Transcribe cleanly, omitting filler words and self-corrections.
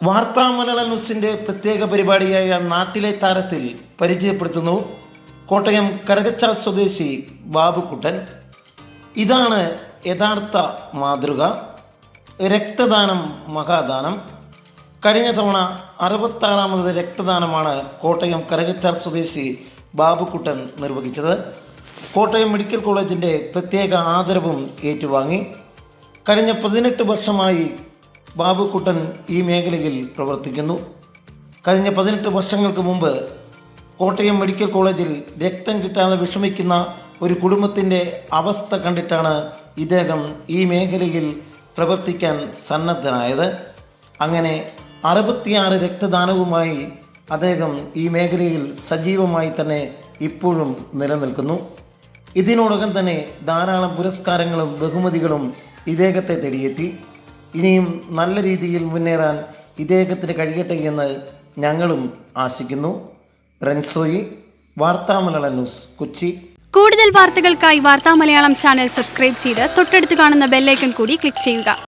വാർത്താ മലയാള ന്യൂസിൻ്റെ പ്രത്യേക പരിപാടിയായ നാട്ടിലെ താരത്തിൽ പരിചയപ്പെടുത്തുന്നു കോട്ടയം കരകച്ചാൽ സ്വദേശി ബാബുക്കുട്ടൻ. ഇതാണ് യഥാർത്ഥ മാതൃക. രക്തദാനം മഹാദാനം. കഴിഞ്ഞ തവണ 66ാമത് രക്തദാനമാണ് കോട്ടയം കരകച്ചാൽ സ്വദേശി ബാബുക്കുട്ടൻ നിർവഹിച്ചത്. കോട്ടയം മെഡിക്കൽ കോളേജിൻ്റെ പ്രത്യേക ആദരവും ഏറ്റുവാങ്ങി. കഴിഞ്ഞ 18 വർഷമായി ബാബുക്കുട്ടൻ ഈ മേഖലയിൽ പ്രവർത്തിക്കുന്നു. കഴിഞ്ഞ 18 വർഷങ്ങൾക്ക് മുമ്പ് കോട്ടയം മെഡിക്കൽ കോളേജിൽ രക്തം കിട്ടാതെ വിഷമിക്കുന്ന ഒരു കുടുംബത്തിൻ്റെ അവസ്ഥ കണ്ടിട്ടാണ് ഇദ്ദേഹം ഈ മേഖലയിൽ പ്രവർത്തിക്കാൻ സന്നദ്ധനായത്. അങ്ങനെ 66 രക്തദാനവുമായി അദ്ദേഹം ഈ മേഖലയിൽ സജീവമായി തന്നെ ഇപ്പോഴും നിലനിൽക്കുന്നു. ഇതിനോടകം തന്നെ ധാരാളം പുരസ്കാരങ്ങളും ബഹുമതികളും ഇദ്ദേഹത്തെ തേടിയെത്തി. ഇനിയും നല്ല രീതിയിൽ മുന്നേറാൻ ഇദ്ദേഹത്തിന് കഴിയട്ടെ എന്ന് ഞങ്ങളും ആശിക്കുന്നു. റെൻസോയി, വാർത്താ മലയാളം ന്യൂസ്, കൊച്ചി. കൂടുതൽ വാർത്തകൾക്കായി വാർത്താ മലയാളം ചാനൽ സബ്സ്ക്രൈബ് ചെയ്ത് തൊട്ടടുത്ത് കാണുന്ന ബെല്ലൈക്കൺ കൂടി ക്ലിക്ക് ചെയ്യുക.